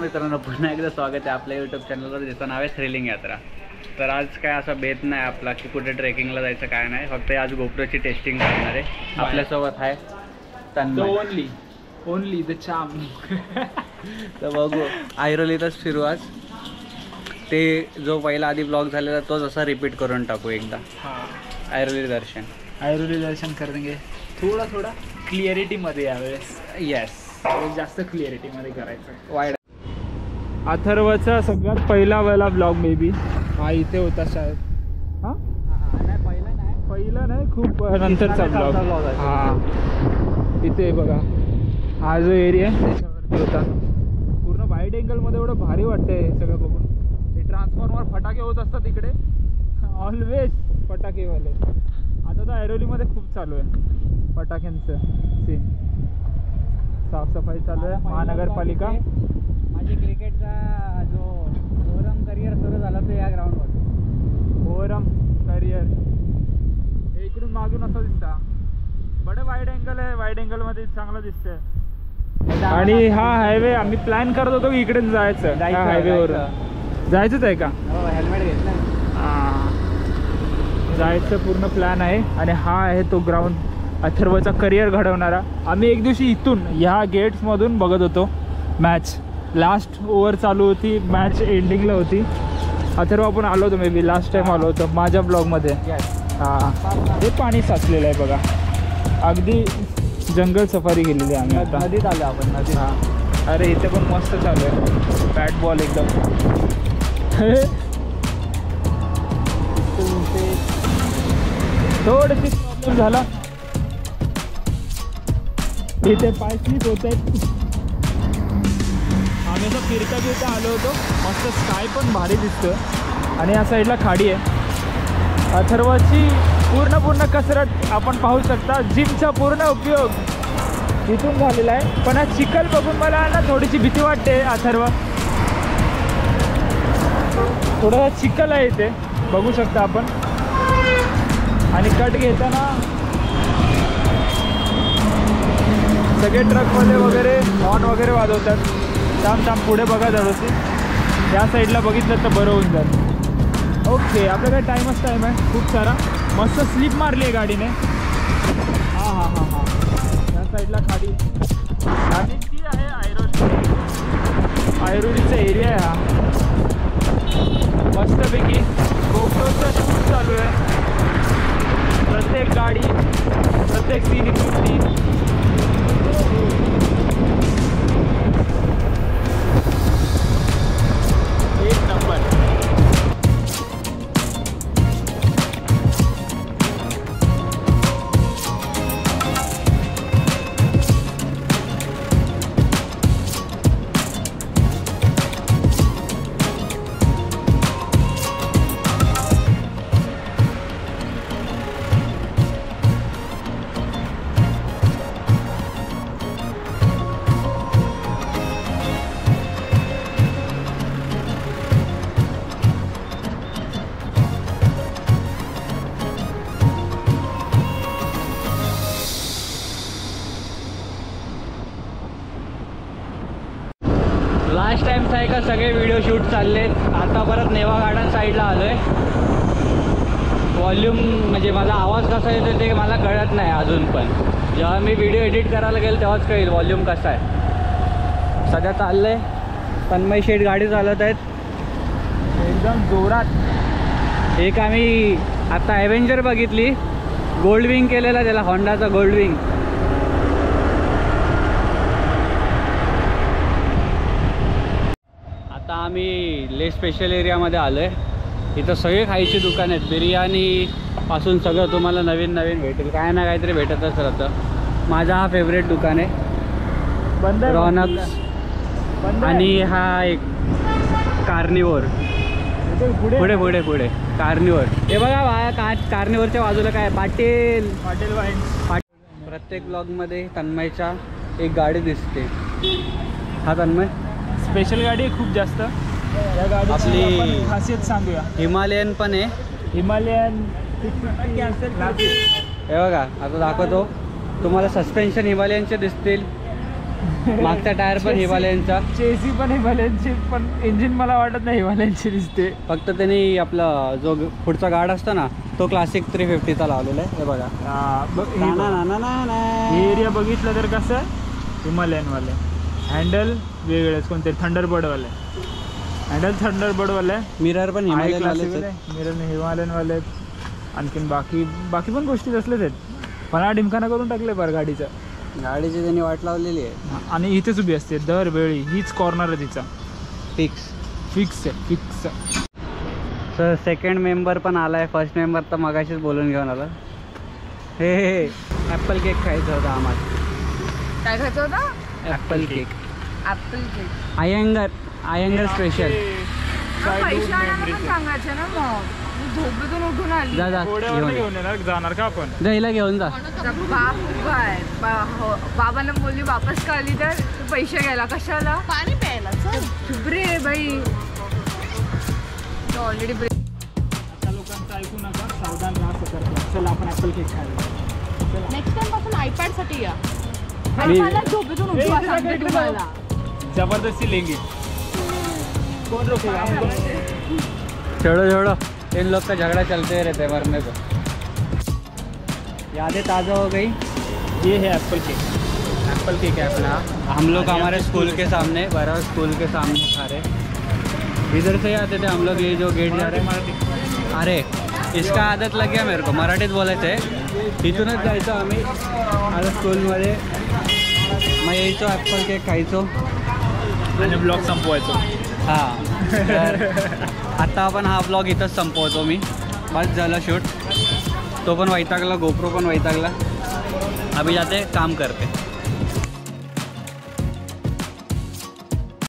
मित्रांनो, पुन्हा एकदा स्वागत आहे आपल्या यूट्यूब चॅनलवर, ज्याचं नाव आहे थ्रिलिंग यात्रा। तर आज काय असा बेत नाही आपला की कुठे ट्रेकिंगला जायचं काय नाही, फक्त आज गोप्रोची टेस्टिंग करणार आहे। आपल्यासोबत आहे तन्मय, ओनली द चाम। तर बघू ऐरोलीतच फिरू आज। ते जो पहिला आधी ब्लॉग झालेला तो जसा रिपीट करून टाकू एकदा। ऐरोली दर्शन करेंगे थोड़ा क्लिअरिटी मध्ये यावेळेस। येस, जास्त क्लिअरिटी मध्ये करायचं। वाईड अथर्वचा सगळ्यात पहिला ब्लॉग मे बी हा इथे होता शायद। हा पहिला नाही खूप नंतरचा ब्लॉग। हा इथे बघा, हा जो एरिया त्याच्यावरती होता। पूर्ण वाईड अँगलमध्ये एवढं भारी वाटतंय हे सगळं बघून। ते ट्रान्सफॉर्मर फटाके होत असतात इकडे, ऑलवेज फटाकेवाले। आता तर ऐरोलीमध्ये खूप चालू आहे फटाक्यांचं सीन। साफसफाई चालू आहे महानगरपालिका। माझी क्रिकेटचा जो ओव्हरऑल करिअर सुरू झाला तो या ग्राउंडवर। ओव्हरऑल करिअर हे इकडून मागून असं दिसता, बडे वाईड अँगल आहे। वाईड अँगलमध्ये चांगलं दिसतंय। आणि हा हायवे आम्ही प्लॅन करत होतो की इकडेच जायचं, हायवेवर जायचंच आहे का? हेल्मेट घेतलं, जायचं पूर्ण प्लॅन आहे। आणि हा आहे तो ग्राउंड अथर्वचा करिअर घडवणारा। आम्ही एक दिवशी इथून ह्या गेट्समधून बघत होतो मॅच। लास्ट ओव्हर चालू होती, मॅच एंडिंगला होती। अथर्व आपण आलो होतो, मे बी लास्ट टाइम आलो होतो माझ्या ब्लॉगमध्ये। हां, हे पाणी साचलेलं आहे बघा, अगदी जंगल सफारी गेलेली आहे आम्ही। आता नदीत आलो आपण, नदीत। हां, अरे इथे पण मस्त चालू आहे बॅट बॉल एकदम। थोडीशी प्रॉब्लेम झाला, इथे पाय स्लिप होत आहेत। आम्ही असं फिरता आलो होतो, मस्त स्काय पण भारी दिसतं। आणि या साईडला खाडी आहे। अथर्वची पूर्ण कसरत आपण पाहू शकता। जिमचा पूर्ण उपयोग इथून झालेला आहे। पण हा चिखल बघून मला ना थोडीशी भीती वाटते। अथर्व थोडासा चिखल आहे इथे, बघू शकता आपण। आणि कट घेताना सगळे ट्रकवाले वगैरे हॉर्न वगैरे वाजवतात। थांब पुढे बघा जराशी, या साईडला बघितलं तर बरं होऊन जाईल। ओके, आपल्याकडे टाईम आहे खूप सारा। मस्त स्लिप मारली आहे गाडीने। हां, या साईडला खाडी आणि ती आहे ऐरोलीचा एरिया आहे हा। मस्तपैकी गोप्रोचा शूट चालू आहे। प्रत्येक गाडी, प्रत्येक सीन एक नंबर। लास्ट टाइमचा आहे का सगळे व्हिडिओ शूट चालले। आता परत नेवा गार्डन साईडला आलो आहे। व्हॉल्यूम म्हणजे माझा आवाज कसा येतो ते मला कळत नाही अजून, पण जेव्हा मी व्हिडिओ एडिट करायला गेलो तेव्हाच कळेल व्हॉल्यूम कसा आहे। सध्या चाललं आहे, तन्मय शेठ गाडी चालवत आहेत एकदम जोरात। एक आम्ही आता ॲव्हेंजर बघितली, गोल्ड विंग केलेला त्याला, होंडाचा गोल्ड विंग। आता आम्ही ले स्पेशल एरियामध्ये आलो आहे। इथं सगळे खायची दुकान आहेत, बिर्याणीपासून सगळं तुम्हाला नवीन भेटेल। काय ना काहीतरी भेटतच राहतं। माझा हा फेवरेट दुकान आहे, बंद रौनक्स। आणि हा एक कार्निवोर, पुढे कार्निवोर। हे बघा कार्निवोरच्या बाजूला काय पाटील वाईन। प्रत्येक ब्लॉगमध्ये तन्मयच्या एक गाडी दिसते। हा तन्मय स्पेशल गाडी आहे खूप जास्त। या गाडीची आपली खासियत सांगूया, हिमालयन पण आहे। हिमालयन हे बघा, आता दाखवतो तुम्हाला। सस्पेन्शन हिमालयनचे दिसतील, मागचा टायर पण हिमालयनचा. चेसी पण हिमालयनची, पण इंजिन मला वाटत नाही हिमालयनची दिसते. फक्त त्यांनी आपला जो पुढचा गार्ड असतो ना तो क्लासिक 350चा लावलेला आहे. हे बघा हे एरिया बघितलं तर कसं हिमालयनवाले. हँडल वेगळेच, कोणते थंडरबर्डवाले हँडल, थंडरबर्डवाले. मिरर पण हिमालयनवालेच आहेत. मिरर हिमालयनवाले. आणखीन बाकी पण गोष्टी असलेच आहेत. फना डिमखाना करून टाकले बरं गाडीचं. गाडीची त्यांनी वाट लावलेली आहे. आणि इथेच उभी असते दरवेळी, हीच कॉर्नर आहे तिचा. फिक्स आहे. तर सेकंड मेंबर पण आलाय. फर्स्ट मेंबर तर मगाशीच बोलून घेऊन आला. हे ॲपल केक खायचा होता आम्हाला. काय खायचं होतं? Apple cake. Apple cake. Iyengar special. पैसे आणायला पण सांगायचे ना मग. झोपेतून उठून आली. जा घेऊन येणार, जाणार का आपण? जायला घेऊन जा. बाप उभा आहे. बाबांना बोलली वापस का आली तर तू पैसे घ्यायला कशाला? पाणी प्यायला. चुप रे बाई. Already break. आता लोकांचं ऐकू नका, सावधान राहा, सतर्क. चला आपण ॲपल केक खायला. नेक्स्ट टाइम पासून आयपॅड साठी या. आणि मला झोपेतून उठवा सांगते तुम्हाला. जबरदस्ती लेंगे. कौन रोकेगा हमको? छोड़ो इन लोग का झगड़ा चलते रहते हैं मरने को. यादें ताज़ा हो गई. ये है एप्पल केक है अपना. हम लोग हमारे स्कूल के सामने, बराबर स्कूल के सामने खा रहे. इधर से ही आते थे हम लोग. ये जो गेट जा रहे हैं, अरे इसका आदत लग गया मेरे को. मराठीत बोलायचं आहे. इथूनच जायचो आम्ही आता स्कूलमध्ये. मग यायचो, ॲपल केक खायचो आणि ब्लॉग संपवायचो. हां. तर आता आपण हा ब्लॉग इथंच संपवतो मी. बस झालं शूट. तो पण वैतागला, गोप्रो पण वैतागला. अभी जाते काम करते.